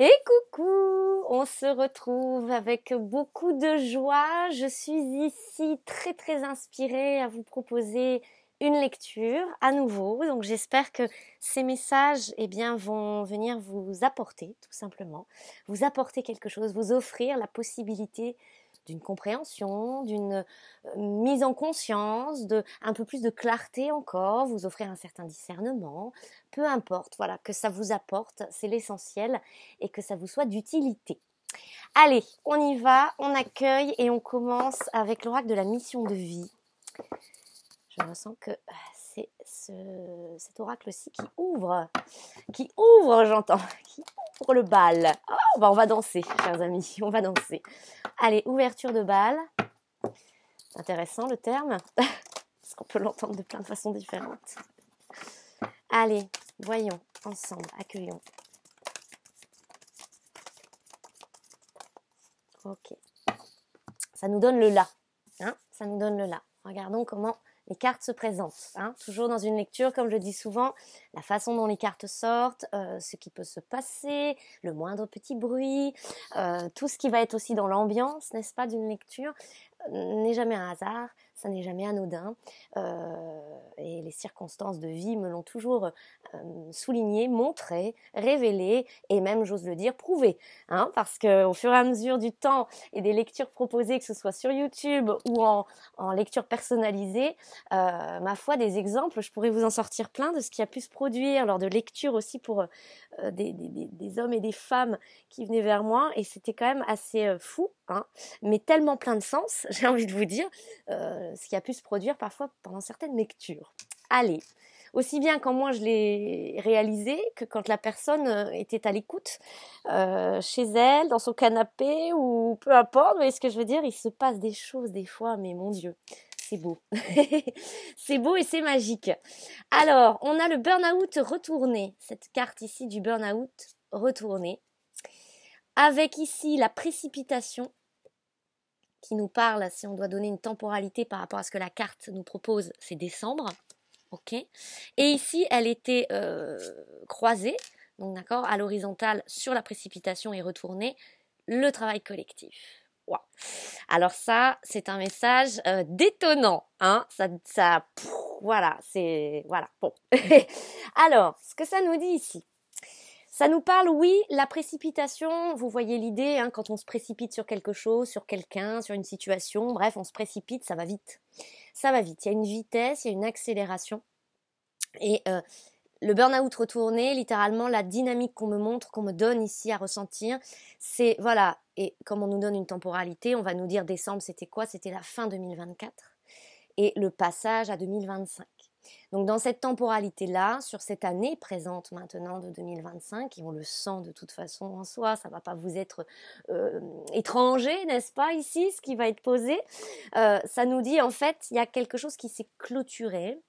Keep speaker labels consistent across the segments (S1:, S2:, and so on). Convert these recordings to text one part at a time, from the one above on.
S1: Et coucou, on se retrouve avec beaucoup de joie. Je suis ici très inspirée à vous proposer une lecture à nouveau. Donc j'espère que ces messages vont venir vous apporter tout simplement, vous apporter quelque chose, vous offrir la possibilité d'une compréhension, d'une mise en conscience, de un peu plus de clarté encore, vous offrir un certain discernement, peu importe, voilà, que ça vous apporte, c'est l'essentiel et que ça vous soit d'utilité. Allez, on y va, on accueille et on commence avec l'oracle de la mission de vie. Je ressens que c'est cet oracle-ci qui ouvre, j'entends, qui ouvre le bal. Oh, on va danser, chers amis, on va danser. Allez, ouverture de bal. Intéressant le terme, parce qu'on peut l'entendre de plein de façons différentes. Allez, voyons ensemble, accueillons. Ok. Ça nous donne le là. Hein, ça nous donne le là. Regardons comment les cartes se présentent. Hein. Toujours dans une lecture, comme je dis souvent, la façon dont les cartes sortent, ce qui peut se passer, le moindre petit bruit, tout ce qui va être aussi dans l'ambiance, n'est-ce pas, d'une lecture, n'est jamais un hasard, ça n'est jamais anodin. Et les circonstances de vie me l'ont toujours souligné, montré, révélé et même, j'ose le dire, prouvé. Hein, parce qu'au fur et à mesure du temps et des lectures proposées, que ce soit sur YouTube ou en lecture personnalisée, ma foi, des exemples, je pourrais vous en sortir plein de ce qui a pu se produire lors de lectures aussi pour des hommes et des femmes qui venaient vers moi, et c'était quand même assez fou, hein, mais tellement plein de sens, j'ai envie de vous dire, ce qui a pu se produire parfois pendant certaines lectures. Allez, aussi bien quand moi je l'ai réalisé que quand la personne était à l'écoute chez elle, dans son canapé ou peu importe, vous voyez ce que je veux dire, il se passe des choses des fois, mais mon Dieu, c'est beau. C'est beau et c'est magique. Alors, on a le burn-out retourné, cette carte ici du burn-out retourné, avec ici la précipitation qui nous parle, si on doit donner une temporalité par rapport à ce que la carte nous propose, c'est décembre. Ok. Et ici, elle était croisée, donc d'accord, à l'horizontale sur la précipitation et retournée, le travail collectif. Wow. Alors ça, c'est un message détonnant, hein. Voilà, c'est voilà. Bon. Alors, ce que ça nous dit ici, ça nous parle, oui, la précipitation. Vous voyez l'idée, hein, quand on se précipite sur quelque chose, sur quelqu'un, sur une situation. Bref, on se précipite, ça va vite. Ça va vite. Il y a une vitesse, il y a une accélération. Et le burn-out retourné, littéralement, la dynamique qu'on me montre, qu'on me donne ici à ressentir, c'est, voilà, et comme on nous donne une temporalité, on va nous dire décembre, c'était quoi? C'était la fin 2024 et le passage à 2025. Donc dans cette temporalité-là, sur cette année présente maintenant de 2025, et on le sent de toute façon en soi, ça ne va pas vous être étranger, n'est-ce pas, ici, ce qui va être posé, ça nous dit en fait, il y a quelque chose qui s'est clôturé,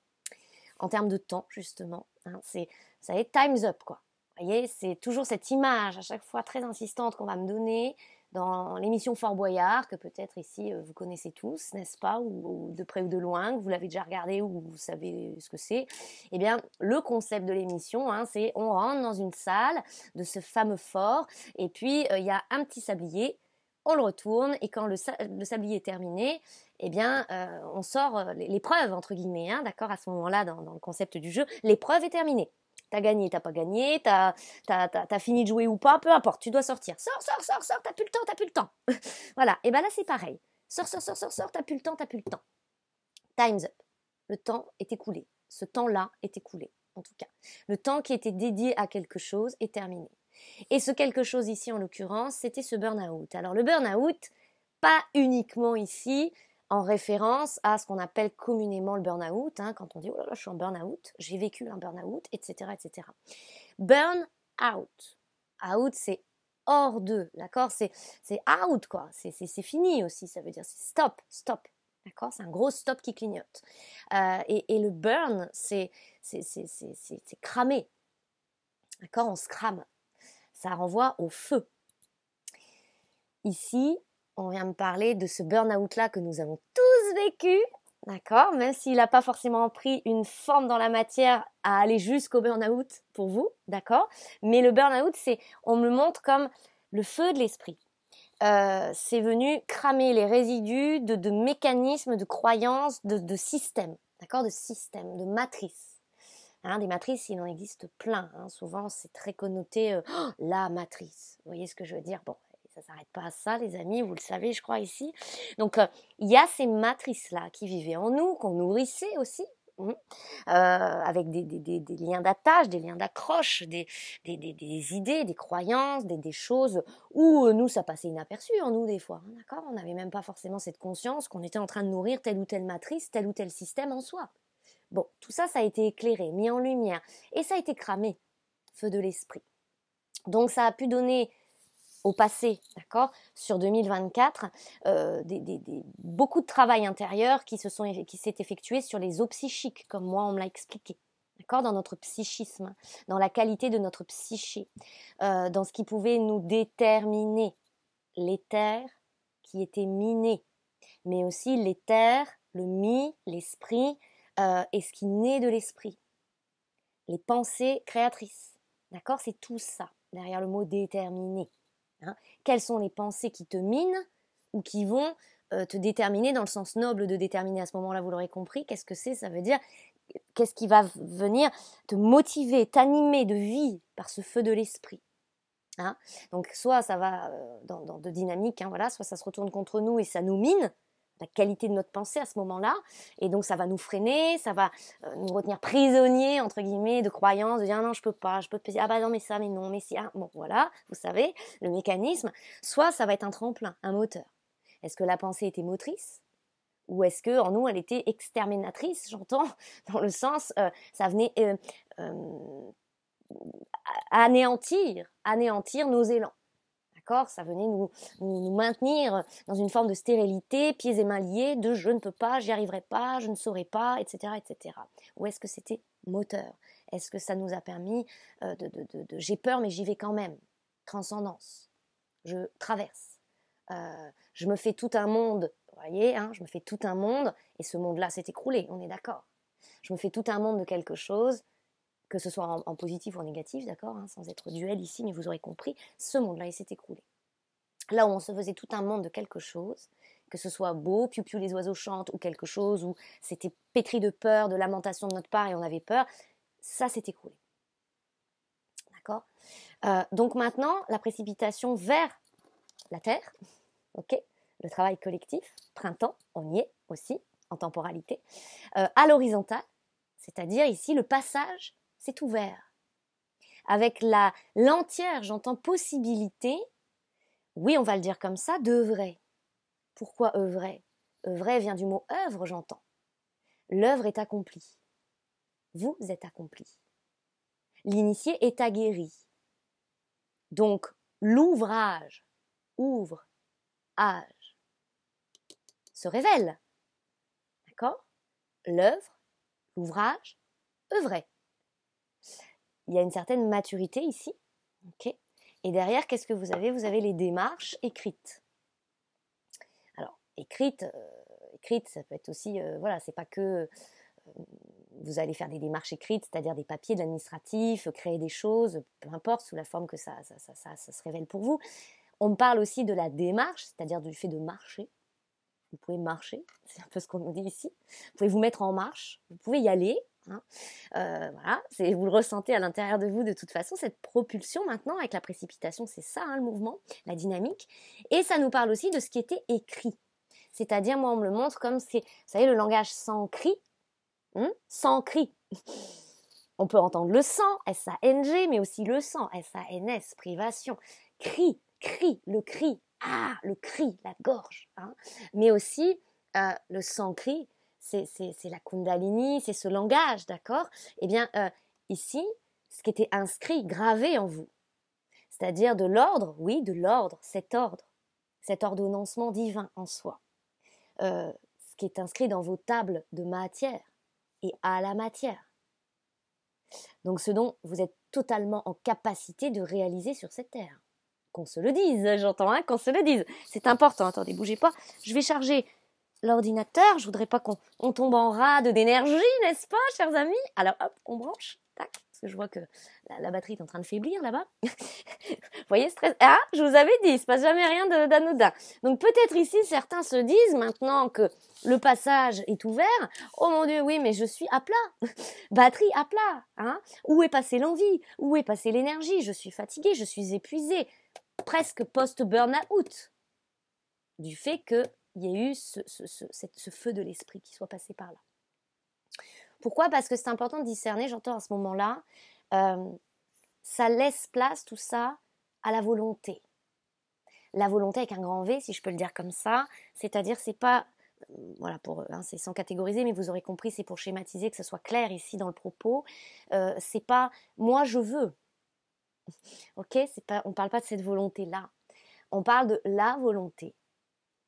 S1: en termes de temps, justement. Hein, ça y est, time's up, quoi. Vous voyez, c'est toujours cette image, à chaque fois très insistante, qu'on va me donner dans l'émission Fort Boyard, que peut-être ici, vous connaissez tous, n'est-ce pas, ou de près ou de loin, que vous l'avez déjà regardé ou vous savez ce que c'est. Eh bien, le concept de l'émission, hein, c'est on rentre dans une salle de ce fameux fort, et puis il y a un petit sablier, on le retourne, et quand le sablier est terminé, eh bien, on sort l'épreuve, entre guillemets, hein, d'accord, à ce moment-là, dans le concept du jeu, l'épreuve est terminée. T'as gagné, t'as pas gagné, t'as fini de jouer ou pas, peu importe, tu dois sortir. Sors, t'as plus le temps. Voilà, et ben là, c'est pareil. Sors, t'as plus le temps. Time's up. Le temps est écoulé. Ce temps-là est écoulé, en tout cas. Le temps qui était dédié à quelque chose est terminé. Et ce quelque chose ici, en l'occurrence, c'était ce burn-out. Alors, le burn-out, pas uniquement ici en référence à ce qu'on appelle communément le burn-out, hein, quand on dit « oh là là, je suis en burn-out, j'ai vécu un burn-out, etc. etc. » Burn-out. Out, c'est hors de, d'accord, c'est out, quoi, c'est fini aussi, ça veut dire c'est stop, d'accord, c'est un gros stop qui clignote. Et le burn, c'est cramer, d'accord, on se crame, ça renvoie au feu. Ici, on vient me parler de ce burn-out-là que nous avons tous vécu, d'accord, même s'il n'a pas forcément pris une forme dans la matière à aller jusqu'au burn-out pour vous, d'accord. Mais le burn-out, on me le montre comme le feu de l'esprit. C'est venu cramer les résidus de mécanismes, de croyances, de systèmes, d'accord, de systèmes, de matrices. Hein, des matrices, il en existe plein. Hein. Souvent, c'est très connoté la matrice. Vous voyez ce que je veux dire? Bon, ça ne s'arrête pas à ça, les amis, vous le savez, je crois, ici. Donc, il y a ces matrices-là qui vivaient en nous, qu'on nourrissait aussi. Avec des liens d'attache, des liens d'accroche, des idées, des croyances, des choses où nous, ça passait inaperçu en nous des fois. Hein, d'accord, on n'avait même pas forcément cette conscience qu'on était en train de nourrir telle ou telle matrice, tel ou tel système en soi. Bon, tout ça, ça a été éclairé, mis en lumière, et ça a été cramé, feu de l'esprit. Donc ça a pu donner au passé, d'accord, sur 2024, beaucoup de travail intérieur qui s'est effectué sur les eaux psychiques, comme moi on me l'a expliqué, d'accord, dans notre psychisme, dans la qualité de notre psyché, dans ce qui pouvait nous déterminer, l'éther qui était miné, mais aussi l'éther, le mi, l'esprit, et ce qui naît de l'esprit, les pensées créatrices, d'accord, c'est tout ça, derrière le mot déterminer. Hein. Quelles sont les pensées qui te minent ou qui vont te déterminer dans le sens noble de déterminer à ce moment-là, vous l'aurez compris, qu'est-ce que c'est? Ça veut dire, qu'est-ce qui va venir te motiver, t'animer de vie par ce feu de l'esprit. Hein. Donc soit ça va dans de dynamique, hein, voilà, soit ça se retourne contre nous et ça nous mine, la qualité de notre pensée à ce moment-là, et donc ça va nous freiner, ça va nous retenir prisonniers, entre guillemets, de croyances, de dire ah non, je peux pas, ah bah non, mais ça, mais non, mais si, ah, bon, voilà, vous savez, le mécanisme, soit ça va être un tremplin, un moteur. Est-ce que la pensée était motrice? Ou est-ce que en nous, elle était exterminatrice, j'entends, dans le sens, ça venait anéantir nos élans. D'accord, ça venait nous maintenir dans une forme de stérilité, pieds et mains liés, de je ne peux pas, j'y arriverai pas, je ne saurai pas, etc., etc. Ou est-ce que c'était moteur? Est-ce que ça nous a permis de j'ai peur mais j'y vais quand même, transcendance, je traverse, je me fais tout un monde, vous voyez, hein, je me fais tout un monde et ce monde-là s'est écroulé, on est d'accord. Je me fais tout un monde de quelque chose, que ce soit en positif ou en négatif, d'accord, hein, sans être duel ici, mais vous aurez compris, ce monde-là, il s'est écroulé. Là où on se faisait tout un monde de quelque chose, que ce soit beau, piou piou les oiseaux chantent, ou quelque chose où c'était pétri de peur, de lamentation de notre part et on avait peur, ça s'est écroulé. D'accord, donc maintenant, la précipitation vers la Terre, ok, le travail collectif, printemps, on y est aussi, en temporalité, à l'horizontale, c'est-à-dire ici le passage c'est ouvert. Avec l'entière, j'entends, possibilité, oui, on va le dire comme ça, d'œuvrer. Pourquoi œuvrer? Œuvrer vient du mot œuvre, j'entends. L'œuvre est accomplie. Vous êtes accompli. L'initié est aguerri. Donc, l'ouvrage, ouvre, âge, se révèle. D'accord? L'œuvre, l'ouvrage, œuvrer. Il y a une certaine maturité ici, ok. Et derrière, qu'est-ce que vous avez? Vous avez les démarches écrites. Alors, écrites, ça peut être aussi, voilà, c'est pas que vous allez faire des démarches écrites, c'est-à-dire des papiers de l'administratif, créer des choses, peu importe, sous la forme que ça se révèle pour vous. On me parle aussi de la démarche, c'est-à-dire du fait de marcher. Vous pouvez marcher, c'est un peu ce qu'on nous dit ici. Vous pouvez vous mettre en marche, vous pouvez y aller. Hein. Voilà, vous le ressentez à l'intérieur de vous de toute façon, cette propulsion maintenant avec la précipitation, c'est ça hein, le mouvement, la dynamique. Et ça nous parle aussi de ce qui était écrit. C'est-à-dire, moi on me le montre comme c'est, vous savez, le langage sans cri, sans cri. On peut entendre le sang, S-A-N-G, mais aussi le sang, S-A-N-S, privation. Cri, le cri, le cri, la gorge. Hein. Mais aussi le sans-cri, c'est la Kundalini, c'est ce langage, d'accord? Eh bien, ici, ce qui était inscrit, gravé en vous, c'est-à-dire de l'ordre, oui, de l'ordre, cet ordonnancement divin en soi, ce qui est inscrit dans vos tables de matière et à la matière. Donc ce dont vous êtes totalement en capacité de réaliser sur cette terre. Qu'on se le dise, j'entends, hein, qu'on se le dise. C'est important, attendez, bougez pas. Je vais charger l'ordinateur. Je voudrais pas qu'on tombe en rade d'énergie, n'est-ce pas, chers amis? Alors, hop, on branche. Tac. Parce que je vois que la batterie est en train de faiblir là-bas. Vous voyez, stress. Ah, je vous avais dit, il se passe jamais rien d'anodin. Donc, peut-être ici, certains se disent, maintenant que le passage est ouvert, oh mon Dieu, oui, mais je suis à plat. Batterie à plat. Hein? Où est passée l'envie? Où est passée l'énergie? Je suis fatiguée, je suis épuisée. Presque post-burn-out. Du fait qu'il y ait eu ce feu de l'esprit qui soit passé par là. Pourquoi? Parce que c'est important de discerner, j'entends à ce moment-là, ça laisse place, tout ça, à la volonté. La volonté avec un grand V, si je peux le dire comme ça, c'est-à-dire c'est pas, voilà, c'est sans catégoriser, mais vous aurez compris, c'est pour schématiser, que ce soit clair ici dans le propos, c'est pas « moi je veux ». Ok, on ne parle pas de cette volonté-là, on parle de la volonté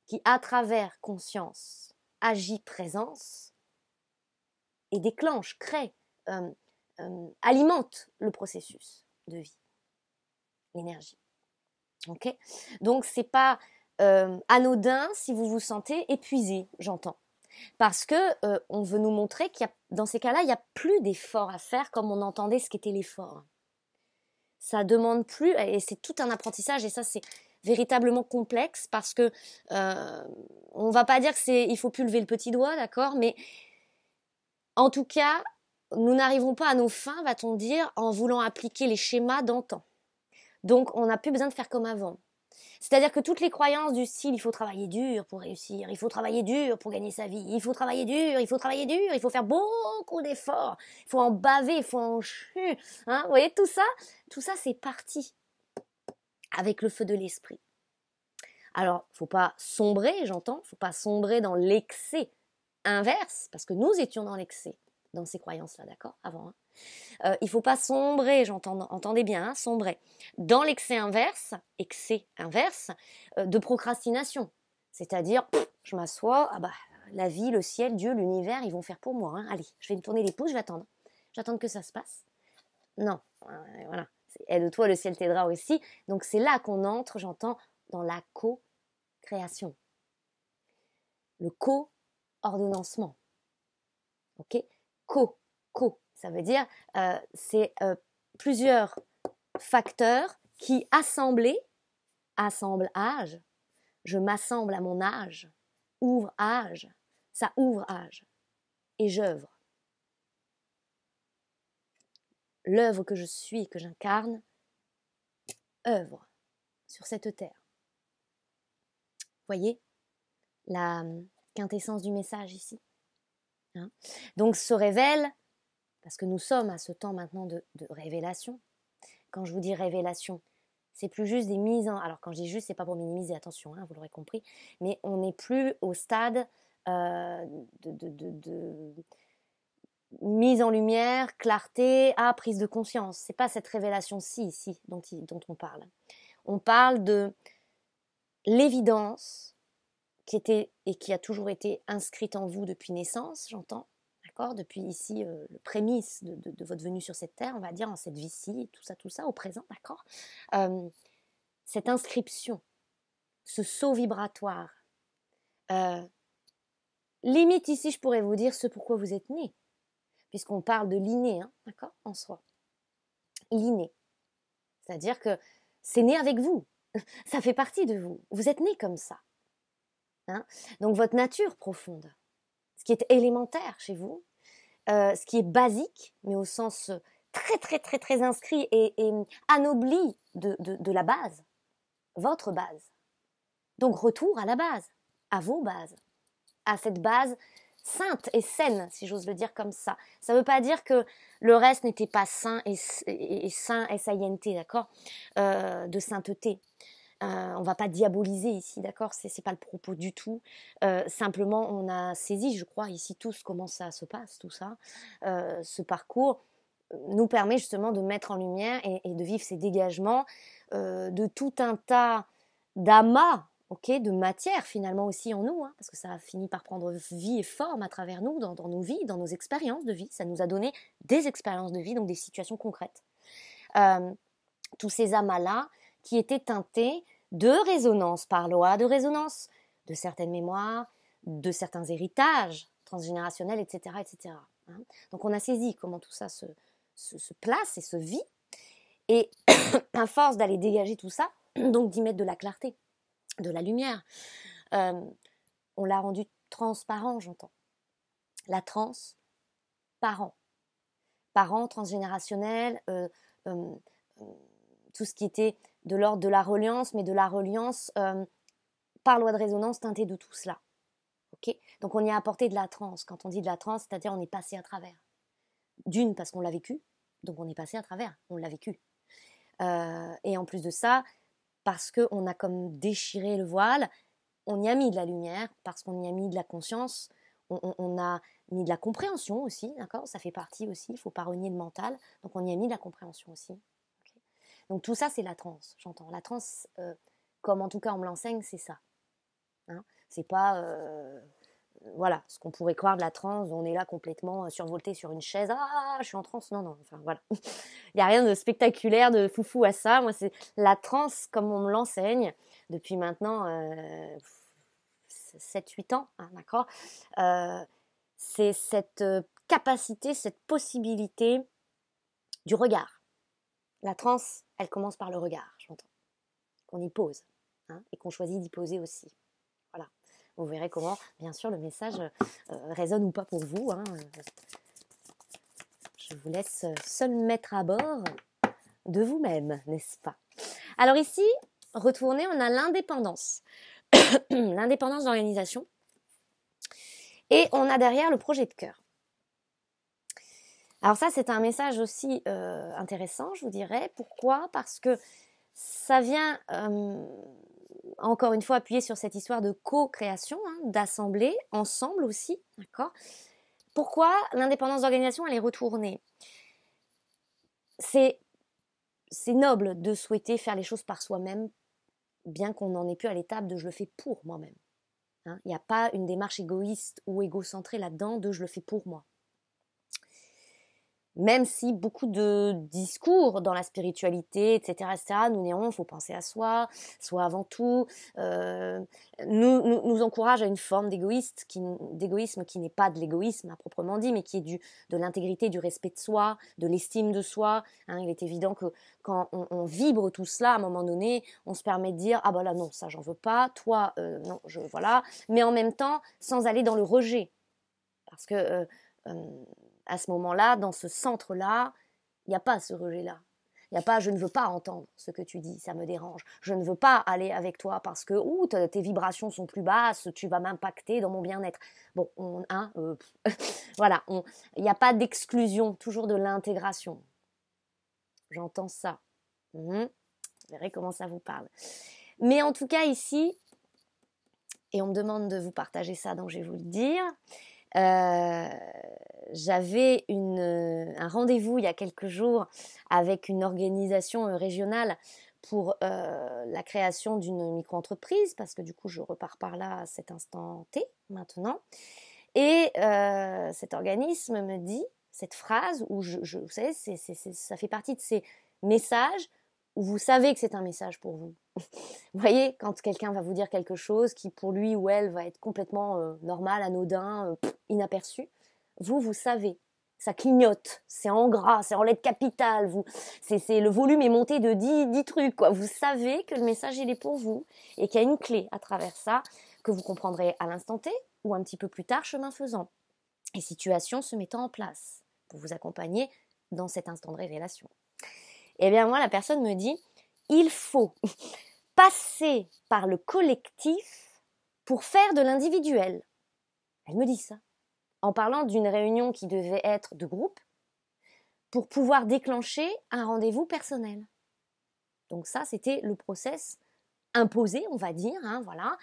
S1: qui, à travers conscience, agit présence et déclenche, crée, alimente le processus de vie, l'énergie. Okay, donc, c'est pas anodin si vous vous sentez épuisé, j'entends. Parce que on veut nous montrer qu'il y a, dans ces cas-là, il n'y a plus d'effort à faire comme on entendait ce qu'était l'effort. Ça demande plus, et c'est tout un apprentissage, et ça, c'est véritablement complexe parce que on va pas dire il faut plus lever le petit doigt, d'accord, mais en tout cas, nous n'arrivons pas à nos fins, va-t-on dire, en voulant appliquer les schémas d'antan. Donc, on n'a plus besoin de faire comme avant. C'est-à-dire que toutes les croyances du style il faut travailler dur pour réussir, il faut travailler dur pour gagner sa vie, il faut travailler dur, il faut travailler dur, il faut faire beaucoup d'efforts, il faut en baver, il faut en chuter. Hein, vous voyez, tout ça c'est parti avec le feu de l'esprit. Alors, faut pas sombrer, j'entends, faut pas sombrer dans l'excès inverse, parce que nous étions dans l'excès, dans ces croyances-là, d'accord, avant. Il faut pas sombrer, entendez bien, hein, sombrer, dans l'excès inverse, de procrastination. C'est-à-dire, je m'assois, ah bah, la vie, le ciel, Dieu, l'univers, ils vont faire pour moi. Hein. Allez, je vais me tourner les pouces, je vais attendre. J'attends que ça se passe. Non, voilà. Aide-toi, le ciel t'aidera aussi. Donc c'est là qu'on entre, j'entends, dans la co-création. Le co-ordonnancement. Ok? Co. Ça veut dire, c'est plusieurs facteurs qui assemblage, je m'assemble à mon âge, ouvre-âge, ça ouvre-âge, et j'œuvre. L'œuvre que je suis, que j'incarne, œuvre sur cette terre. Voyez la quintessence du message ici. Hein? Donc se révèle, parce que nous sommes à ce temps maintenant de révélation. Quand je vous dis révélation, c'est plus juste des mises en... Alors quand je dis juste, c'est pas pour minimiser, attention, hein, vous l'aurez compris, mais on n'est plus au stade de mise en lumière, clarté, prise de conscience. C'est pas cette révélation-ci ici dont on parle. On parle de l'évidence qui était et qui a toujours été inscrite en vous depuis naissance, j'entends, d'accord, depuis ici le prémisse de votre venue sur cette terre, on va dire, en cette vie-ci, tout ça, au présent, d'accord. Cette inscription, ce saut vibratoire, limite ici, je pourrais vous dire ce pourquoi vous êtes né, puisqu'on parle de l'inné, hein, d'accord, en soi. L'inné, c'est-à-dire que c'est né avec vous, ça fait partie de vous, vous êtes né comme ça. Hein. Donc votre nature profonde, ce qui est élémentaire chez vous, ce qui est basique, mais au sens très très très très inscrit et anobli de la base, votre base. Donc retour à la base, à vos bases, à cette base sainte et saine, si j'ose le dire comme ça. Ça ne veut pas dire que le reste n'était pas sain et sain, S-A-I-N-T, d'accord, de sainteté. On va pas diaboliser ici, d'accord, c'est pas le propos du tout. Simplement, on a saisi, je crois, ici tous comment ça se passe, tout ça. Ce parcours nous permet justement de mettre en lumière et de vivre ces dégagements de tout un tas d'amas, ok, de matière finalement aussi en nous, hein, parce que ça a fini par prendre vie et forme à travers nous, dans nos vies, dans nos expériences de vie. Ça nous a donné des expériences de vie, donc des situations concrètes. Tous ces amas-là qui étaient teintés de résonance par loi de résonance, de certaines mémoires, de certains héritages transgénérationnels, etc. etc. Hein. Donc on a saisi comment tout ça se place et se vit. Et à force d'aller dégager tout ça, donc d'y mettre de la clarté, de la lumière, on l'a rendu transparent, j'entends. La transparent. Parent, transgénérationnel, tout ce qui était de l'ordre de la reliance, mais de la reliance par loi de résonance teintée de tout cela. Okay, donc on y a apporté de la transe. Quand on dit de la transe, c'est-à-dire on est passé à travers. D'une, parce qu'on l'a vécu, donc on est passé à travers, on l'a vécu. Et en plus de ça, parce qu'on a comme déchiré le voile, on y a mis de la lumière, parce qu'on y a mis de la conscience, on a mis de la compréhension aussi, d'accord ? Ça fait partie aussi, il ne faut pas renier le mental, donc on y a mis de la compréhension aussi. Okay, donc tout ça, c'est la transe, j'entends. La transe, comme en tout cas on me l'enseigne, c'est ça. Hein, c'est pas voilà, ce qu'on pourrait croire de la transe, on est là complètement survolté sur une chaise, ah, je suis en transe, non, enfin voilà. Il n'y a rien de spectaculaire, de foufou à ça. Moi, c'est la transe comme on me l'enseigne depuis maintenant 7-8 ans, hein, d'accord. C'est cette capacité, cette possibilité du regard. La transe, elle commence par le regard, j'entends, qu'on y pose, hein, et qu'on choisit d'y poser aussi. Voilà. Vous verrez comment, bien sûr, le message résonne ou pas pour vous. Hein. Je vous laisse seul mettre à bord de vous-même, n'est-ce pas? Alors ici, retourner, on a l'indépendance. L'indépendance d'organisation. Et on a derrière le projet de cœur. Alors ça, c'est un message aussi intéressant, je vous dirais. Pourquoi ? Parce que ça vient, encore une fois, appuyer sur cette histoire de co-création, hein, d'assembler ensemble aussi, d'accord ? Pourquoi l'indépendance d'organisation, elle est retournée ? C'est noble de souhaiter faire les choses par soi-même, bien qu'on n'en ait plus à l'étape de je le fais pour moi-même. Hein, il n'y a pas une démarche égoïste ou égocentrée là-dedans de je le fais pour moi. Même si beaucoup de discours dans la spiritualité, etc., nous néons, il faut penser à soi avant tout, nous encourage à une forme d'égoïsme qui n'est pas de l'égoïsme à proprement dit, mais qui est de l'intégrité, du respect de soi, de l'estime de soi. Hein, il est évident que quand on vibre tout cela, à un moment donné, on se permet de dire « Ah bah là non, ça j'en veux pas, toi, non, voilà », mais en même temps, sans aller dans le rejet. Parce que à ce moment-là, dans ce centre-là, il n'y a pas ce rejet-là. Il n'y a pas « je ne veux pas entendre ce que tu dis, ça me dérange. Je ne veux pas aller avec toi parce que tes vibrations sont plus basses, tu vas m'impacter dans mon bien-être. » Bon, voilà, il n'y a pas d'exclusion, toujours de l'intégration. J'entends ça. Vous verrez comment ça vous parle. Mais en tout cas, ici, et on me demande de vous partager ça, donc je vais vous le dire. J'avais un rendez-vous il y a quelques jours avec une organisation régionale pour la création d'une micro-entreprise, parce que du coup je repars par là à cet instant T maintenant, et cet organisme me dit cette phrase où vous savez, ça fait partie de ces messages où vous savez que c'est un message pour vous. Vous voyez, quand quelqu'un va vous dire quelque chose qui pour lui ou elle va être complètement normal, anodin, inaperçu, vous savez, ça clignote, c'est en gras, c'est en lettres capitales, le volume est monté de 10 trucs, quoi. Vous savez que le message il est pour vous et qu'il y a une clé à travers ça que vous comprendrez à l'instant T ou un petit peu plus tard, chemin faisant, et situations se mettant en place pour vous accompagner dans cet instant de révélation. Et bien moi, la personne me dit, il faut passer par le collectif pour faire de l'individuel. Elle me dit ça, en parlant d'une réunion qui devait être de groupe pour pouvoir déclencher un rendez-vous personnel. Donc ça, c'était le process imposé, on va dire. Hein, voilà.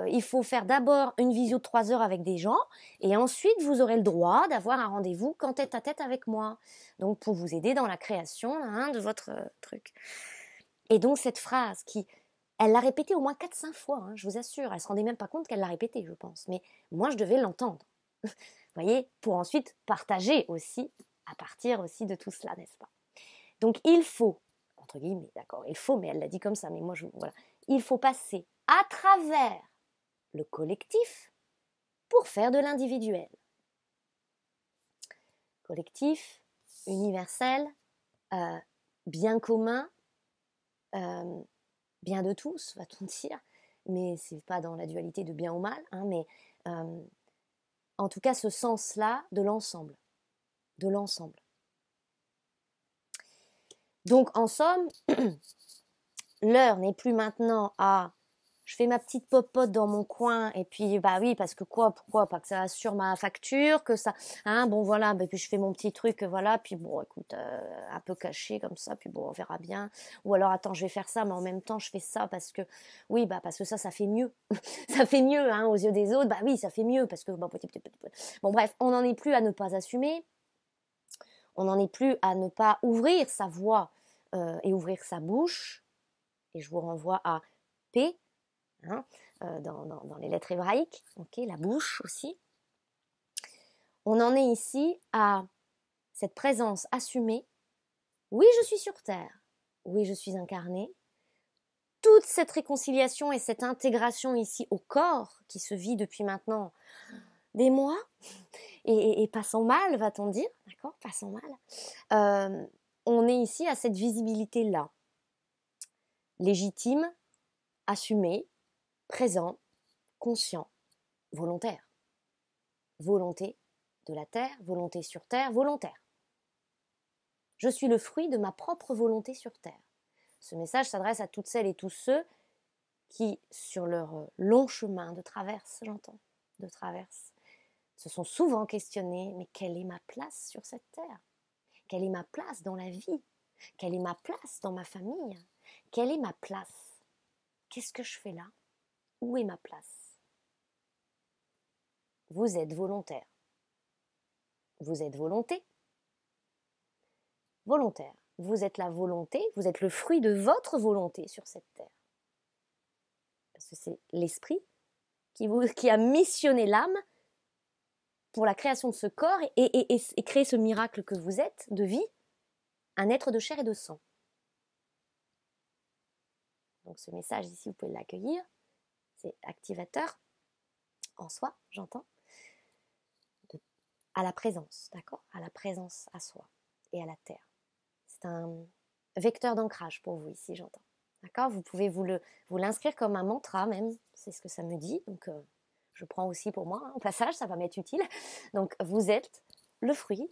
S1: Il faut faire d'abord une visio de 3 heures avec des gens et ensuite, vous aurez le droit d'avoir un rendez-vous tête à tête avec moi. Donc, pour vous aider dans la création de votre truc. Et donc, cette phrase elle l'a répétée au moins 4-5 fois, hein, je vous assure. Elle ne se rendait même pas compte qu'elle l'a répétée, je pense. Mais moi, je devais l'entendre. Vous voyez, pour ensuite partager aussi, à partir aussi de tout cela, n'est-ce pas? Donc, il faut, entre guillemets, d'accord, il faut, mais elle l'a dit comme ça, mais moi, voilà. Il faut passer à travers le collectif pour faire de l'individuel. Collectif, universel, bien commun, bien de tous, va-t-on dire, mais c'est pas dans la dualité de bien ou mal, hein, mais en tout cas ce sens-là de l'ensemble, de l'ensemble. Donc en somme, l'heure n'est plus maintenant à je fais ma petite popote dans mon coin et puis bah oui parce que pourquoi pas que ça assure ma facture, que ça bon voilà, bah, puis je fais mon petit truc voilà, puis bon écoute un peu caché comme ça, puis bon on verra bien, ou alors attends je vais faire ça mais en même temps je fais ça parce que oui bah parce que ça fait mieux ça fait mieux hein, aux yeux des autres, bah oui ça fait mieux parce que bon bref, on n'en est plus à ne pas assumer, on n'en est plus à ne pas ouvrir sa voix et ouvrir sa bouche, et je vous renvoie à P dans les lettres hébraïques, okay, la bouche aussi. On en est ici à cette présence assumée. Oui, je suis sur Terre. Oui, je suis incarnée. Toute cette réconciliation et cette intégration ici au corps qui se vit depuis maintenant des mois, et pas sans mal, va-t-on dire, d'accord, pas sans mal. On est ici à cette visibilité-là, légitime, assumée, présent, conscient, volontaire. Volonté de la terre, volonté sur terre, volontaire. Je suis le fruit de ma propre volonté sur terre. Ce message s'adresse à toutes celles et tous ceux qui, sur leur long chemin de traverse, de traverse, se sont souvent questionnés, mais quelle est ma place sur cette terre? Quelle est ma place dans la vie? Quelle est ma place dans ma famille? Quelle est ma place? Qu'est-ce que je fais là? Où est ma place? Vous êtes volontaire. Vous êtes volonté. Volontaire. Vous êtes la volonté, vous êtes le fruit de votre volonté sur cette terre. Parce que c'est l'esprit qui a missionné l'âme pour la création de ce corps et créer ce miracle que vous êtes de vie, un être de chair et de sang. Donc ce message ici, vous pouvez l'accueillir, c'est activateur en soi, j'entends, à la présence, d'accord, à la présence à soi et à la terre. C'est un vecteur d'ancrage pour vous ici, j'entends. D'accord, vous pouvez vous l'inscrire comme un mantra même, c'est ce que ça me dit, donc je prends aussi pour moi, au passage, ça va m'être utile. Donc vous êtes le fruit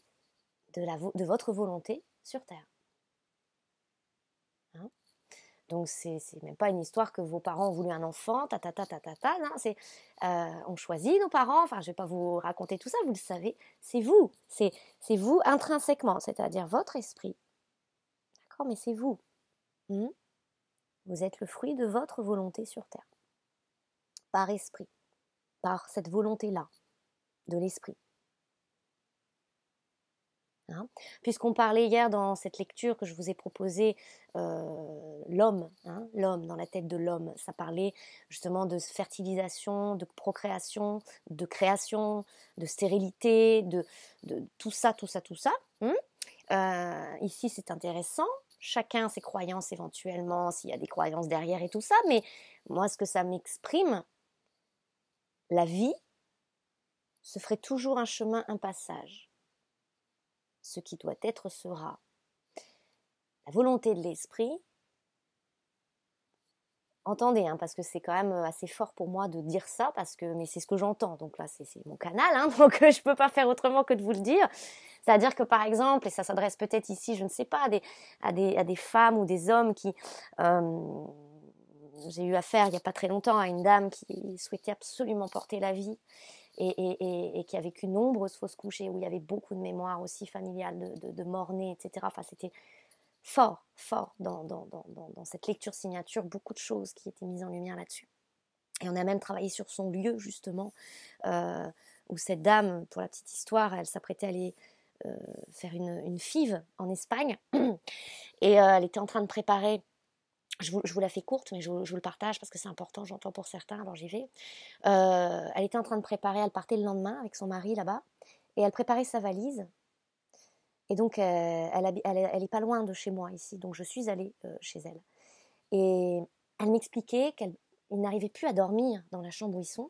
S1: de votre volonté sur Terre. Hein, donc c'est même pas une histoire que vos parents ont voulu un enfant, non, c'est on choisit nos parents, enfin je vais pas vous raconter tout ça, vous le savez, c'est vous intrinsèquement, c'est-à-dire votre esprit. D'accord, mais c'est vous. Vous êtes le fruit de votre volonté sur Terre. Par esprit. Par cette volonté-là. De l'esprit. Hein, puisqu'on parlait hier dans cette lecture que je vous ai proposée, l'homme, l'homme dans la tête de l'homme, ça parlait justement de fertilisation, de procréation, de création, de stérilité, de tout ça. Ici c'est intéressant, chacun ses croyances éventuellement, s'il y a des croyances derrière et tout ça, mais moi ce que ça m'exprime, la vie se ferait toujours un chemin, un passage. Ce qui doit être sera. La volonté de l'esprit, entendez, parce que c'est quand même assez fort pour moi de dire ça, mais c'est ce que j'entends, donc là c'est mon canal, donc je ne peux pas faire autrement que de vous le dire. C'est-à-dire que par exemple, et ça s'adresse peut-être ici, je ne sais pas, à des femmes ou des hommes qui... j'ai eu affaire il n'y a pas très longtemps à une dame qui souhaitait absolument porter la vie, et qui a vécu de nombreuses fausses couches, et où il y avait beaucoup de mémoire aussi familiale de mort-née, etc. Enfin, c'était fort dans cette lecture signature, beaucoup de choses qui étaient mises en lumière là-dessus. Et on a même travaillé sur son lieu, justement, où cette dame, pour la petite histoire, elle s'apprêtait à aller faire une FIV en Espagne, et elle était en train de préparer... Je vous la fais courte, mais je vous le partage parce que c'est important, j'entends pour certains, alors j'y vais. Elle était en train de préparer, elle partait le lendemain avec son mari là-bas, et elle préparait sa valise. Et donc, elle est pas loin de chez moi ici, donc je suis allée chez elle. Et elle m'expliquait qu'ils n'arrivaient plus à dormir dans la chambre où ils sont,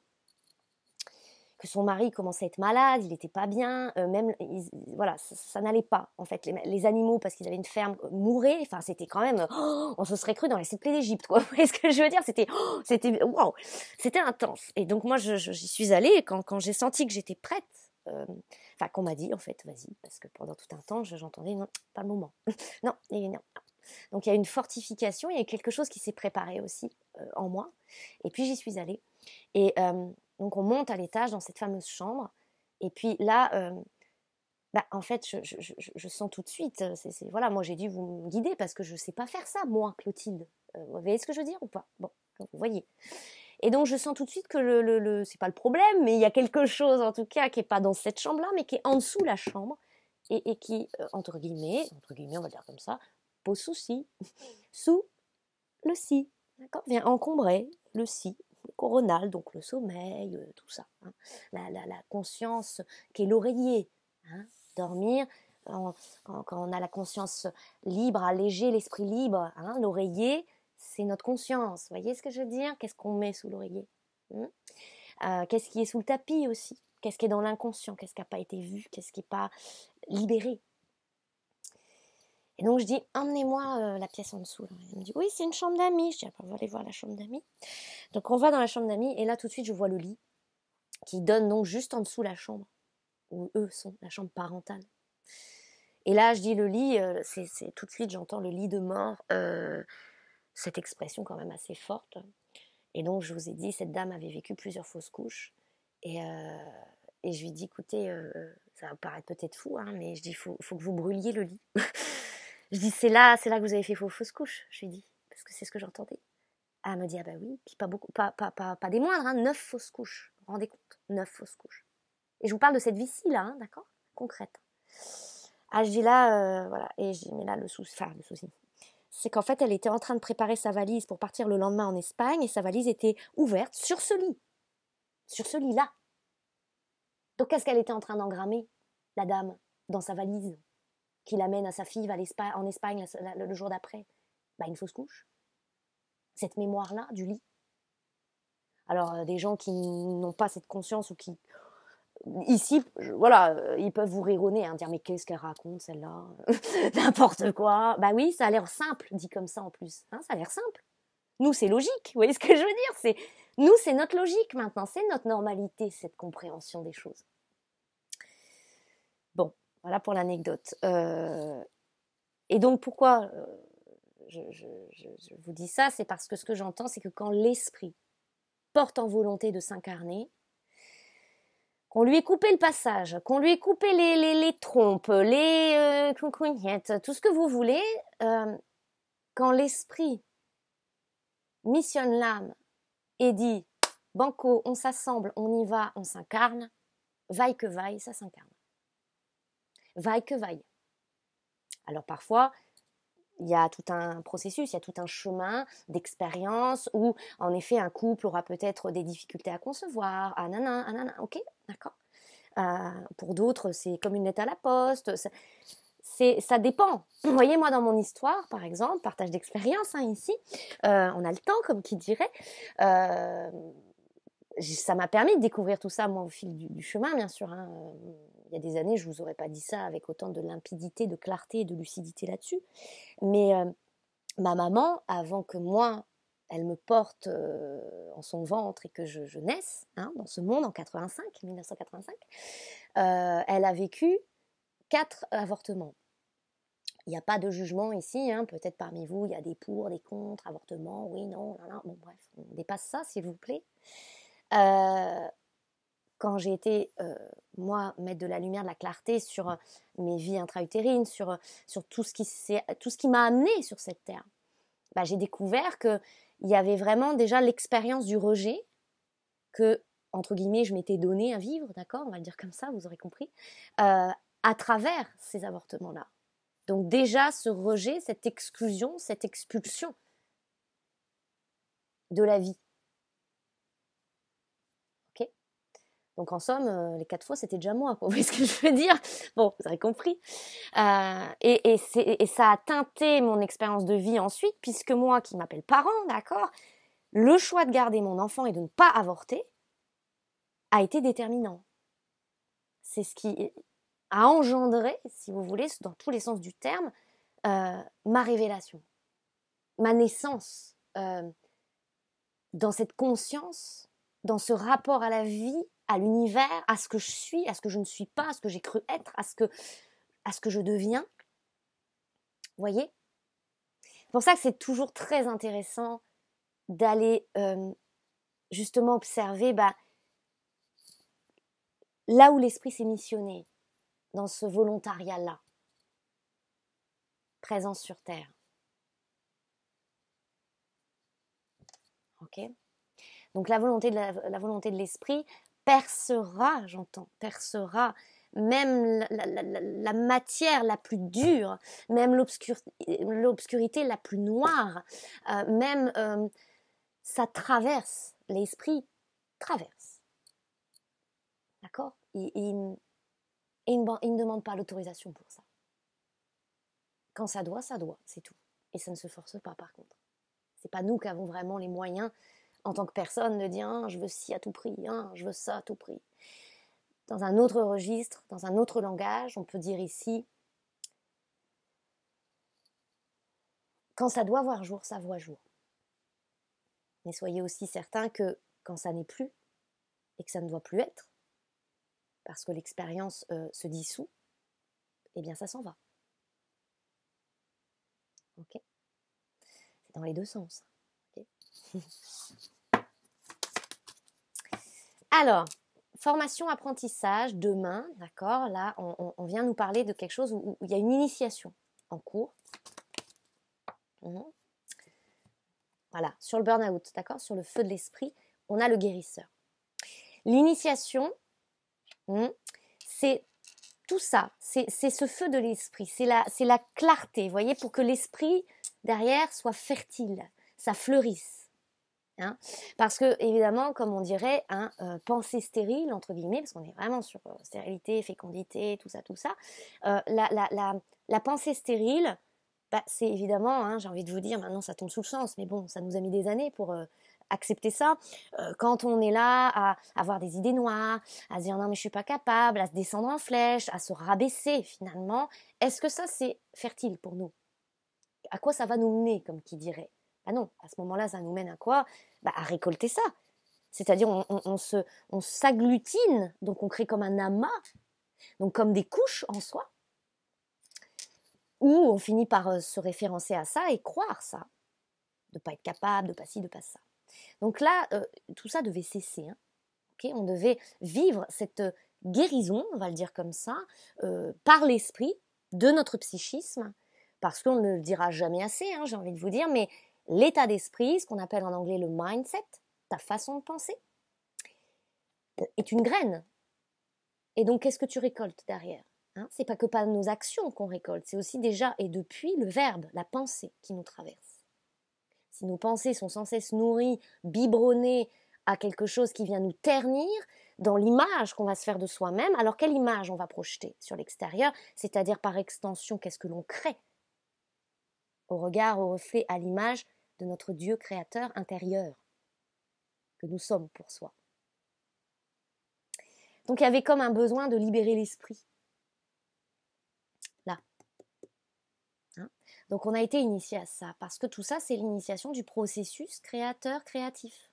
S1: que son mari commençait à être malade, il n'était pas bien, même, voilà, ça n'allait pas, en fait. Les animaux, parce qu'ils avaient une ferme, mouraient, enfin, c'était quand même, on se serait cru dans les 7 plaies d'Égypte, quoi. Vous voyez ce que je veux dire? Waouh, c'était intense. Et donc, moi, j'y suis allée, et quand j'ai senti que j'étais prête, enfin, qu'on m'a dit, en fait, vas-y, parce que pendant tout un temps, j'entendais, non, pas le moment. Non, non, non. Donc, il y a une fortification, il y a quelque chose qui s'est préparé aussi en moi. Et puis, j'y suis allée. Et donc, on monte à l'étage dans cette fameuse chambre. Et puis là, en fait, je sens tout de suite. Voilà, moi, j'ai dû vous guider parce que je ne sais pas faire ça, moi, Clotilde. Vous voyez ce que je veux dire ou pas? Bon, vous voyez. Et donc, je sens tout de suite que c'est pas le problème, mais il y a quelque chose, en tout cas, qui n'est pas dans cette chambre-là, mais qui est en dessous la chambre. Et qui, entre guillemets, on va dire comme ça, pose souci. Sous le si, d'accord, vient encombrer le si coronal, donc le sommeil, tout ça. Hein. La conscience qui est l'oreiller. Hein. Dormir, quand on a la conscience libre, allégée, l'esprit libre, hein, l'oreiller, c'est notre conscience. Vous voyez ce que je veux dire? Qu'est-ce qu'on met sous l'oreiller? Qu'est-ce qui est sous le tapis aussi? Qu'est-ce qui est dans l'inconscient? Qu'est-ce qui n'a pas été vu? Qu'est-ce qui n'est pas libéré? Et donc je dis, emmenez-moi la pièce en dessous. Là. Elle me dit, oui, c'est une chambre d'amis. Je dis, on va aller voir la chambre d'amis. Donc on va dans la chambre d'amis et là tout de suite je vois le lit qui donne donc juste en dessous la chambre où eux sont, la chambre parentale. Et là je dis le lit, c'est tout de suite j'entends le lit de mort, cette expression quand même assez forte. Et donc je vous ai dit, cette dame avait vécu plusieurs fausses couches et je lui dis, écoutez, ça va paraître peut-être fou, hein, mais je dis, faut que vous brûliez le lit. Je dis, c'est là que vous avez fait vos fausses couches, je lui dis, parce que c'est ce que j'entendais. Elle me dit, ah bah oui, puis pas beaucoup, pas des moindres, hein, 9 fausses couches. Vous vous rendez compte? 9 fausses couches. Et je vous parle de cette vie-ci, là, hein, d'accord? Concrète. Ah, je dis là, voilà. Et je dis, mais là, le souci, c'est qu'en fait, elle était en train de préparer sa valise pour partir le lendemain en Espagne, et sa valise était ouverte sur ce lit. Sur ce lit-là. Donc, qu'est-ce qu'elle était en train d'engrammer, la dame, dans sa valise, qui l'amène à sa fille en Espagne le jour d'après? Une fausse couche. Cette mémoire-là du lit. Alors, des gens qui n'ont pas cette conscience ou qui, ici, voilà, ils peuvent vous rigonner, hein, dire mais qu'est-ce qu'elle raconte celle-là? N'importe quoi. Bah oui, ça a l'air simple, dit comme ça en plus. Hein, ça a l'air simple. Nous, c'est logique. Vous voyez ce que je veux dire? Nous, c'est notre logique maintenant. C'est notre normalité, cette compréhension des choses. Bon, voilà pour l'anecdote. Et donc, pourquoi je vous dis ça? C'est parce que ce que j'entends, c'est que quand l'esprit porte en volonté de s'incarner, qu'on lui ait coupé le passage, qu'on lui ait coupé les trompes, les coucougnettes, tout ce que vous voulez, quand l'esprit missionne l'âme et dit « Banco, on s'assemble, on y va, on s'incarne », vaille que vaille, ça s'incarne. Vaille que vaille. Alors parfois, il y a tout un processus, il y a tout un chemin d'expérience où, en effet, un couple aura peut-être des difficultés à concevoir, ok, d'accord. Pour d'autres, c'est comme une lettre à la poste. Ça dépend. Vous voyez, moi, dans mon histoire, par exemple, partage d'expérience, hein, ici, on a le temps, comme qui dirait. Ça m'a permis de découvrir tout ça, moi, au fil du chemin, bien sûr. Hein. Il y a des années, je ne vous aurais pas dit ça avec autant de limpidité, de clarté et de lucidité là-dessus. Mais ma maman, avant que moi, elle me porte en son ventre et que je naisse, hein, dans ce monde en 1985, elle a vécu 4 avortements. Il n'y a pas de jugement ici, hein, peut-être parmi vous, il y a des pour, des contre, avortements, oui, non, bon bref, on dépasse ça s'il vous plaît. Quand j'ai été, moi, mettre de la lumière, de la clarté sur mes vies intra-utérines, sur tout ce qui m'a amené sur cette terre, j'ai découvert qu'il y avait vraiment déjà l'expérience du rejet que, entre guillemets, je m'étais donné à vivre, d'accord, on va le dire comme ça, vous aurez compris, à travers ces avortements-là. Donc déjà, ce rejet, cette exclusion, cette expulsion de la vie. Donc en somme, les 4 fois, c'était déjà moi, quoi. Vous voyez ce que je veux dire? Bon, vous avez compris. Et ça a teinté mon expérience de vie ensuite, puisque moi, qui m'appelle parent, d'accord, le choix de garder mon enfant et de ne pas avorter a été déterminant. C'est ce qui a engendré, si vous voulez, dans tous les sens du terme, ma révélation, ma naissance, dans cette conscience, dans ce rapport à la vie, à l'univers, à ce que je suis, à ce que je ne suis pas, à ce que j'ai cru être, à ce que je deviens. Vous voyez ? C'est pour ça que c'est toujours très intéressant d'aller justement observer là où l'esprit s'est missionné, dans ce volontariat-là, présence sur Terre. Ok ? Donc la volonté de l'esprit percera même la matière la plus dure, même l'obscurité la plus noire, ça traverse, l'esprit traverse. D'accord ? Il ne demande pas l'autorisation pour ça. Quand ça doit, c'est tout. Et ça ne se force pas par contre. C'est pas nous qui avons vraiment les moyens en tant que personne de dire je veux ci à tout prix, je veux ça à tout prix. Dans un autre registre, dans un autre langage, on peut dire ici quand ça doit voir jour, ça voit jour. Mais soyez aussi certains que quand ça n'est plus et que ça ne doit plus être, parce que l'expérience se dissout, eh bien ça s'en va. Ok ? C'est dans les deux sens. Okay. Alors, formation, apprentissage, demain, d'accord, là, on vient nous parler de quelque chose où il y a une initiation en cours. Voilà, sur le burn-out, d'accord, sur le feu de l'esprit, on a le guérisseur. L'initiation, c'est tout ça, c'est ce feu de l'esprit, c'est la clarté, vous voyez, pour que l'esprit, derrière, soit fertile, ça fleurisse. Parce que évidemment, comme on dirait, pensée stérile entre guillemets, parce qu'on est vraiment sur stérilité, fécondité, tout ça, la pensée stérile, c'est évidemment, j'ai envie de vous dire, maintenant ça tombe sous le sens, mais bon, ça nous a mis des années pour accepter ça. Quand on est là à avoir des idées noires, à se dire non mais je suis pas capable, à se descendre en flèche, à se rabaisser finalement, est-ce que ça c'est fertile pour nous ? À quoi ça va nous mener, comme qui dirait ? Ah non, à ce moment-là, ça nous mène à quoi ? À récolter ça. C'est-à-dire, on s'agglutine, donc on crée comme un amas, donc comme des couches en soi, où on finit par se référencer à ça et croire ça. De ne pas être capable, de pas ci, de pas ça. Donc là, tout ça devait cesser. Okay ? On devait vivre cette guérison, on va le dire comme ça, par l'esprit de notre psychisme, parce qu'on ne le dira jamais assez, j'ai envie de vous dire, mais l'état d'esprit, ce qu'on appelle en anglais le mindset, ta façon de penser, est une graine. Et donc, qu'est-ce que tu récoltes derrière ? C'est pas que par nos actions qu'on récolte, c'est aussi déjà et depuis le verbe, la pensée qui nous traverse. Si nos pensées sont sans cesse nourries, biberonnées à quelque chose qui vient nous ternir dans l'image qu'on va se faire de soi-même, alors quelle image on va projeter sur l'extérieur ? C'est-à-dire par extension, qu'est-ce que l'on crée ? Au regard, au reflet, à l'image de notre Dieu créateur intérieur que nous sommes pour soi. Donc il y avait comme un besoin de libérer l'esprit. Là. Donc on a été initié à ça, parce que tout ça, c'est l'initiation du processus créateur-créatif.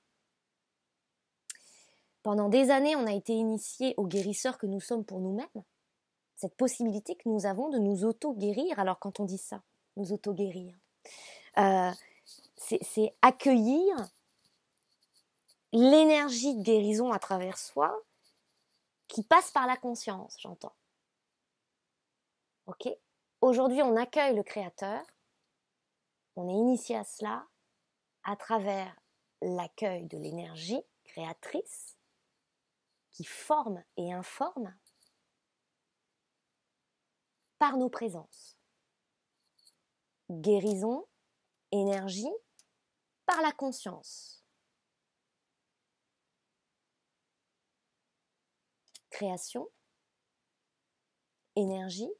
S1: Pendant des années, on a été initié aux guérisseurs que nous sommes pour nous-mêmes. Cette possibilité que nous avons de nous auto-guérir. Alors quand on dit ça, nous auto-guérir, c'est accueillir l'énergie de guérison à travers soi qui passe par la conscience, j'entends. Ok ? Aujourd'hui, on accueille le Créateur, on est initié à cela à travers l'accueil de l'énergie créatrice qui forme et informe par nos présences. Guérison, énergie, par la conscience. Création, énergie,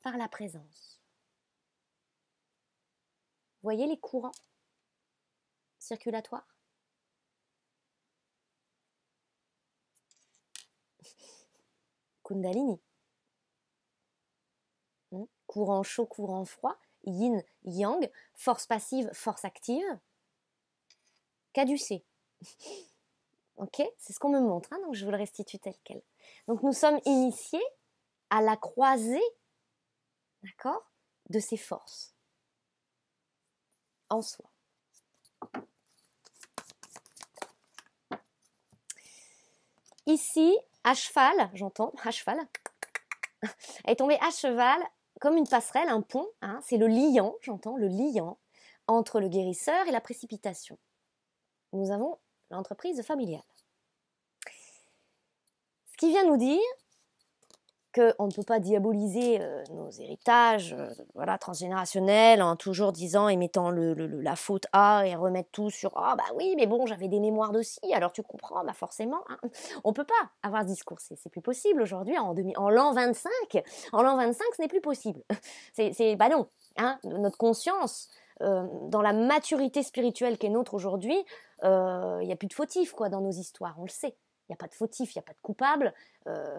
S1: par la présence. Voyez les courants circulatoires ? Kundalini. Courant chaud, courant froid, yin, yang, force passive, force active, caducée. Ok, c'est ce qu'on me montre, hein, donc je vous le restitue tel quel. Donc nous sommes initiés à la croisée, d'accord, de ces forces en soi. Ici, à cheval, j'entends, à cheval, elle est tombée à cheval comme une passerelle, un pont, hein, c'est le liant, j'entends, le liant entre le guérisseur et la précipitation. Nous avons l'entreprise familiale. Ce qui vient nous dire qu'on ne peut pas diaboliser nos héritages voilà, transgénérationnels en toujours disant et mettant la faute à et remettre tout sur « Ah bah oui, mais bon, j'avais des mémoires de ci, alors tu comprends, bah forcément. Hein. » On ne peut pas avoir ce discours, c'est plus possible aujourd'hui, en l'an 25. En l'an 25, ce n'est plus possible. Bah non, hein, notre conscience, dans la maturité spirituelle qui est nôtre aujourd'hui, il n'y a plus de fautifs quoi, dans nos histoires, on le sait. Il n'y a pas de fautifs, il n'y a pas de coupables,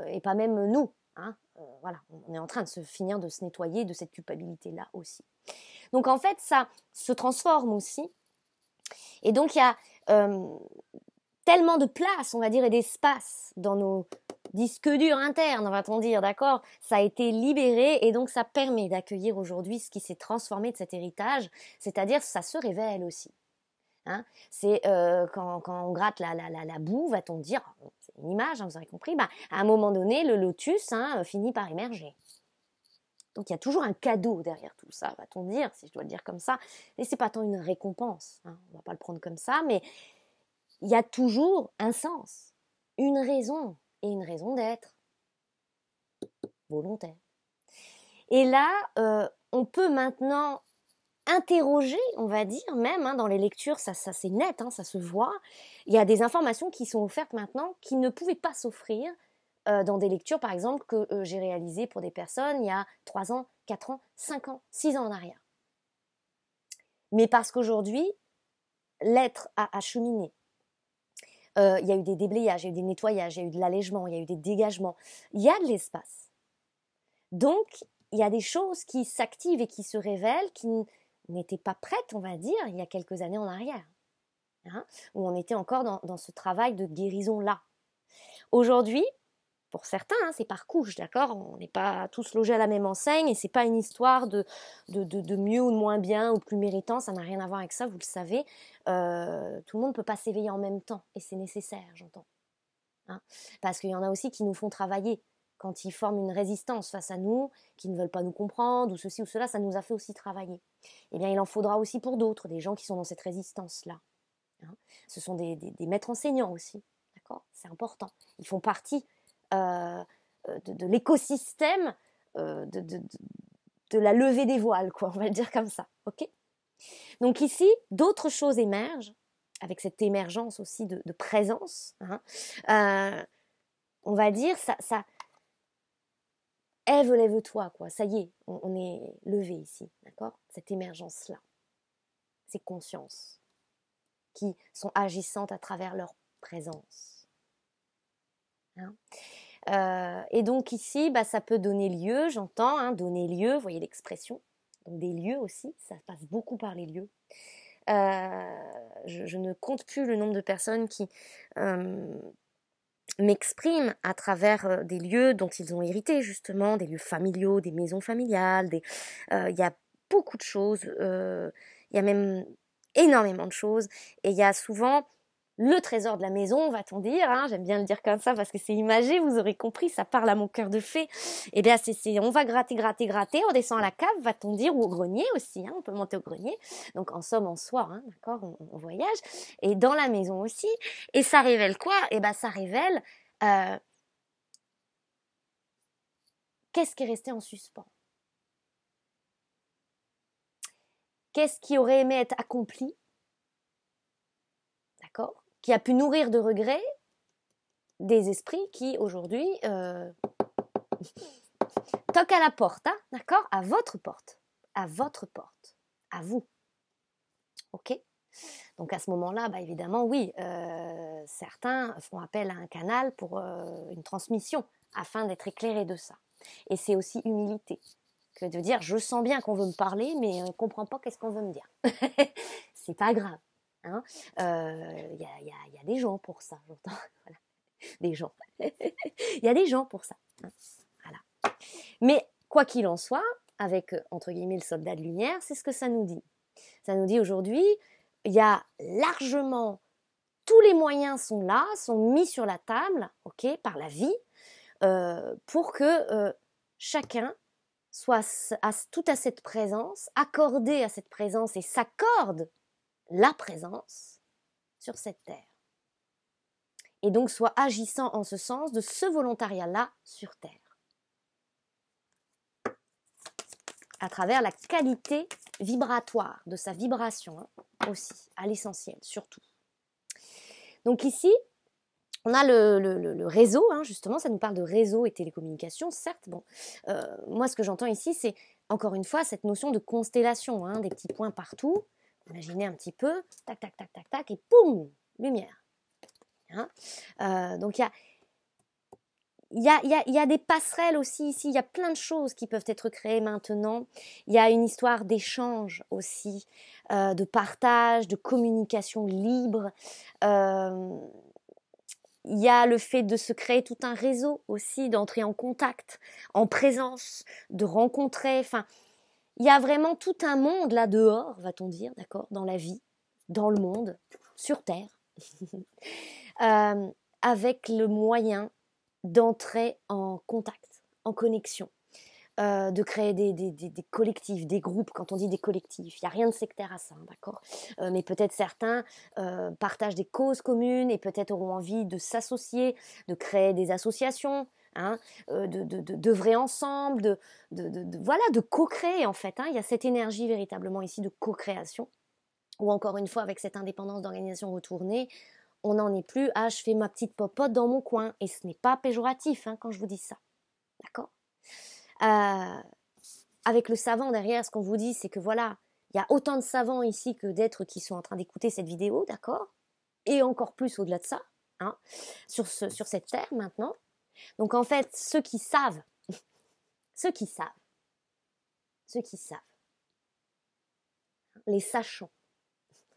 S1: et pas même nous. Hein, voilà, on est en train de finir de se nettoyer de cette culpabilité-là aussi. Donc en fait, ça se transforme aussi. Et donc il y a tellement de place, on va dire, et d'espace dans nos disques durs internes, va-t-on dire, d'accord ? Ça a été libéré et donc ça permet d'accueillir aujourd'hui ce qui s'est transformé de cet héritage, c'est-à-dire ça se révèle aussi. Hein, c'est quand on gratte la boue, va-t-on dire, c'est une image, hein, vous avez compris, bah, à un moment donné, le lotus finit par émerger. Donc il y a toujours un cadeau derrière tout ça, va-t-on dire, si je dois le dire comme ça. Et c'est pas tant une récompense, hein, on va pas le prendre comme ça, mais il y a toujours un sens, une raison, et une raison d'être volontaire. Et là, on peut maintenant interroger, on va dire, même hein, dans les lectures, ça c'est net, hein, ça se voit. Il y a des informations qui sont offertes maintenant qui ne pouvaient pas s'offrir dans des lectures, par exemple, que j'ai réalisées pour des personnes il y a 3 ans, 4 ans, 5 ans, 6 ans en arrière. Mais parce qu'aujourd'hui, l'être a cheminé. Il y a eu des déblayages, il y a eu des nettoyages, il y a eu de l'allègement, il y a eu des dégagements. Il y a de l'espace. Donc, il y a des choses qui s'activent et qui se révèlent, qui n'étaient pas prêtes, on va dire, il y a quelques années en arrière, hein, où on était encore dans ce travail de guérison-là. Aujourd'hui, pour certains, hein, c'est par couche, d'accord ? On n'est pas tous logés à la même enseigne et c'est pas une histoire de mieux ou de moins bien ou de plus méritant, ça n'a rien à voir avec ça, vous le savez. Tout le monde ne peut pas s'éveiller en même temps et c'est nécessaire, j'entends. Hein, parce qu'il y en a aussi qui nous font travailler. Quand ils forment une résistance face à nous, qui ne veulent pas nous comprendre, ou ceci ou cela, ça nous a fait aussi travailler. Eh bien, il en faudra aussi pour d'autres, des gens qui sont dans cette résistance-là. Hein. Ce sont des maîtres enseignants aussi, d'accord ? C'est important. Ils font partie de l'écosystème de la levée des voiles, quoi, on va le dire comme ça, ok ? Donc ici, d'autres choses émergent, avec cette émergence aussi de présence. Hein. On va dire, ça Ève, lève-toi, quoi. Ça y est, on est levé ici, d'accord ? Cette émergence-là, ces consciences qui sont agissantes à travers leur présence. Hein ? Et donc ici, bah, ça peut donner lieu, j'entends, hein, donner lieu, vous voyez l'expression, donc des lieux aussi, ça passe beaucoup par les lieux. Je ne compte plus le nombre de personnes qui m'expriment à travers des lieux dont ils ont hérité, justement, des lieux familiaux, des maisons familiales, il y a beaucoup de choses, il y a même énormément de choses, et il y a souvent le trésor de la maison, va-t-on dire, hein, j'aime bien le dire comme ça parce que c'est imagé, vous aurez compris, ça parle à mon cœur de fée. Et bien on va gratter, on descend à la cave, va-t-on dire, ou au grenier aussi, hein, on peut monter au grenier. Donc en somme, en soi, hein, d'accord, on voyage. Et dans la maison aussi. Et ça révèle quoi ? Et bien ça révèle qu'est-ce qui est resté en suspens ? Qu'est-ce qui aurait aimé être accompli ? D'accord ? Qui a pu nourrir de regrets des esprits qui, aujourd'hui, toquent à la porte, hein, d'accord ? À votre porte, à vous. Ok ? Donc à ce moment-là, bah, évidemment, oui, certains font appel à un canal pour une transmission afin d'être éclairé de ça. Et c'est aussi humilité que de dire je sens bien qu'on veut me parler, mais on ne comprend pas qu'est-ce qu'on veut me dire. C'est pas grave. Hein. Y a des gens pour ça, j'entends. Voilà. Des gens. Il y a des gens pour ça. Hein. Voilà. Mais quoi qu'il en soit, avec entre guillemets le soldat de lumière, c'est ce que ça nous dit. Ça nous dit aujourd'hui, il y a largement tous les moyens sont là, sont mis sur la table, ok, par la vie, pour que chacun soit tout à cette présence, accordé à cette présence et s'accorde la présence sur cette terre. Et donc soit agissant en ce sens de ce volontariat-là sur terre. À travers la qualité vibratoire de sa vibration, hein, aussi, à l'essentiel, surtout. Donc ici, on a le réseau, hein, justement, ça nous parle de réseau et télécommunications, certes. Bon, moi, ce que j'entends ici, c'est, encore une fois, cette notion de constellation, hein, des petits points partout. Imaginez un petit peu, tac, tac, tac, tac, tac, et poum, lumière. Hein, donc, il y a des passerelles aussi ici, il y a plein de choses qui peuvent être créées maintenant. Il y a une histoire d'échange aussi, de partage, de communication libre. Il y a le fait de se créer tout un réseau aussi, d'entrer en contact, en présence, de rencontrer. Enfin, il y a vraiment tout un monde là dehors, va-t-on dire, d'accord, dans la vie, dans le monde, sur Terre, avec le moyen d'entrer en contact, en connexion, de créer des collectifs, des groupes. Quand on dit des collectifs, il n'y a rien de sectaire à ça, hein, d'accord, mais peut-être certains partagent des causes communes et peut-être auront envie de s'associer, de créer des associations, hein, d'œuvrer ensemble, voilà, de co-créer en fait. Hein. Il y a cette énergie véritablement ici de co-création, ou encore une fois avec cette indépendance d'organisation retournée, on n'en est plus à je fais ma petite popote dans mon coin, et ce n'est pas péjoratif hein, quand je vous dis ça, d'accord. Avec le savant derrière, ce qu'on vous dit, c'est que voilà, il y a autant de savants ici que d'êtres qui sont en train d'écouter cette vidéo, d'accord, et encore plus au-delà de ça, hein, sur cette terre maintenant. Donc en fait, ceux qui savent, les sachants,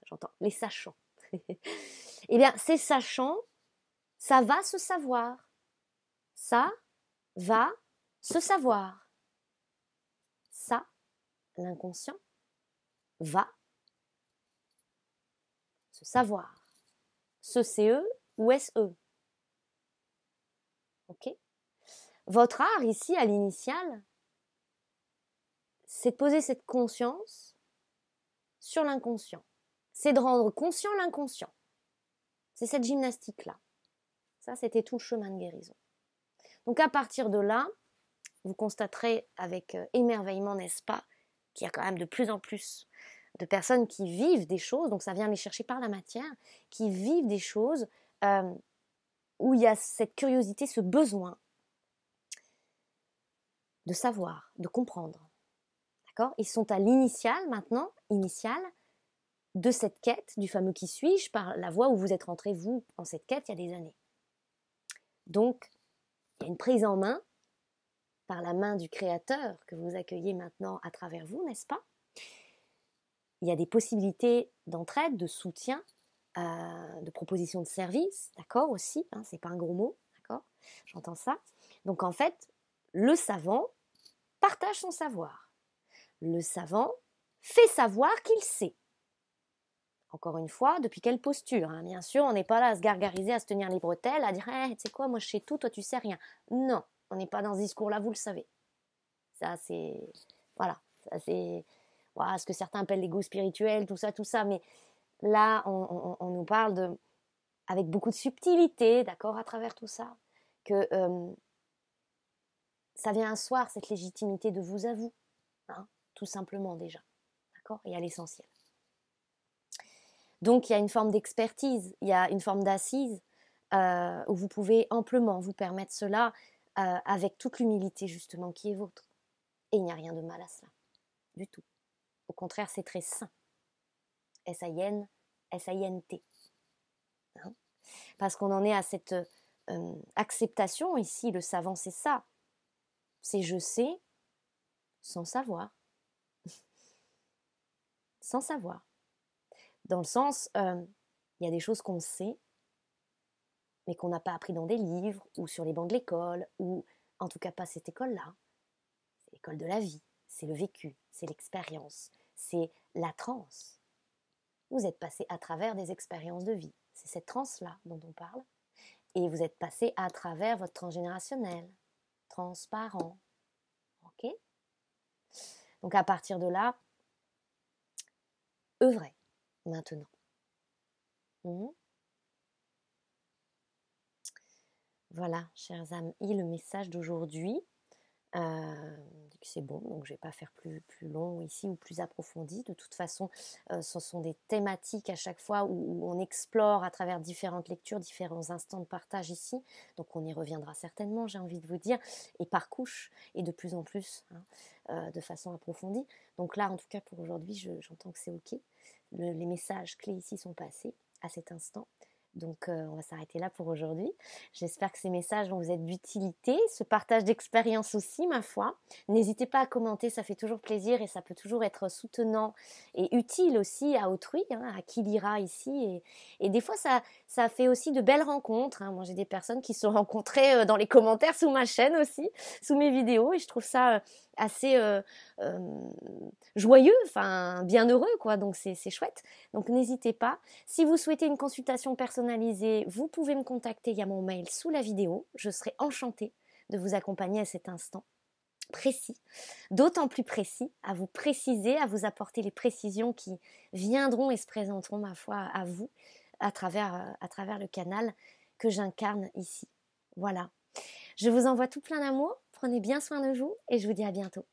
S1: j'entends, les sachants, eh bien, ces sachants, ça va se savoir, ça va se savoir, ça, l'inconscient, va se savoir. Ce c'est eux ou est-ce eux? Ok. Votre art ici, à l'initiale, c'est de poser cette conscience sur l'inconscient. C'est de rendre conscient l'inconscient. C'est cette gymnastique-là. Ça, c'était tout le chemin de guérison. Donc à partir de là, vous constaterez avec émerveillement, n'est-ce pas, qu'il y a quand même de plus en plus de personnes qui vivent des choses, donc ça vient les chercher par la matière, qui vivent des choses où il y a cette curiosité, ce besoin de savoir, de comprendre. D'accord ? Ils sont à l'initiale maintenant, de cette quête, du fameux qui suis-je, par la voie où vous êtes rentré, vous, en cette quête, il y a des années. Donc, il y a une prise en main, par la main du Créateur, que vous accueillez maintenant à travers vous, n'est-ce pas ? Il y a des possibilités d'entraide, de soutien, de proposition de service, d'accord, aussi, hein, c'est pas un gros mot, d'accord, j'entends ça. Donc en fait, le savant partage son savoir. Le savant fait savoir qu'il sait. Encore une fois, depuis quelle posture, hein, bien sûr, on n'est pas là à se gargariser, à se tenir les bretelles, à dire hey, « tu sais quoi, moi je sais tout, toi tu sais rien ». Non, on n'est pas dans ce discours-là, vous le savez. Ça c'est, voilà, ça c'est, voilà, ce que certains appellent l'ego spirituel, tout ça, mais là, on nous parle avec beaucoup de subtilité, d'accord, à travers tout ça, que ça vient asseoir cette légitimité de vous à vous, hein, tout simplement déjà, d'accord, et à l'essentiel. Donc, il y a une forme d'expertise, il y a une forme d'assise où vous pouvez amplement vous permettre cela avec toute l'humilité justement qui est vôtre. Et il n'y a rien de mal à cela, du tout. Au contraire, c'est très sain. S-A-I-N, S-A-I-N-T. Hein, parce qu'on en est à cette acceptation ici, le savant, c'est ça. C'est je sais sans savoir. Sans savoir. Dans le sens, il y a des choses qu'on sait, mais qu'on n'a pas appris dans des livres, ou sur les bancs de l'école, ou en tout cas pas cette école-là. C'est l'école de la vie, c'est le vécu, c'est l'expérience, c'est la transe. Vous êtes passé à travers des expériences de vie. C'est cette transe-là dont on parle. Et vous êtes passé à travers votre transgénérationnel, transparent. Ok ? Donc à partir de là, œuvrez maintenant. Voilà, chers amis, le message d'aujourd'hui. C'est bon, donc je ne vais pas faire plus long ici ou plus approfondi. De toute façon, ce sont des thématiques à chaque fois où on explore à travers différentes lectures, différents instants de partage ici. Donc on y reviendra certainement, j'ai envie de vous dire, et par couche, et de plus en plus, de façon approfondie. Donc là, en tout cas pour aujourd'hui, j'entends que c'est OK. Les messages clés ici sont passés à cet instant. Donc on va s'arrêter là pour aujourd'hui. J'espère que ces messages vont vous être d'utilité, ce partage d'expérience aussi, ma foi. N'hésitez pas à commenter, ça fait toujours plaisir et ça peut toujours être soutenant et utile aussi à autrui, à qui lira ici. Et des fois, ça fait aussi de belles rencontres. Moi, j'ai des personnes qui se sont rencontrées dans les commentaires sous ma chaîne aussi, sous mes vidéos, et je trouve ça assez joyeux, enfin bienheureux, quoi. Donc c'est chouette. Donc n'hésitez pas. Si vous souhaitez une consultation personnalisée, vous pouvez me contacter. Il y a mon mail sous la vidéo. Je serai enchantée de vous accompagner à cet instant précis, d'autant plus précis, à vous préciser, à vous apporter les précisions qui viendront et se présenteront, ma foi, à vous à travers le canal que j'incarne ici. Voilà. Je vous envoie tout plein d'amour. Prenez bien soin de vous et je vous dis à bientôt.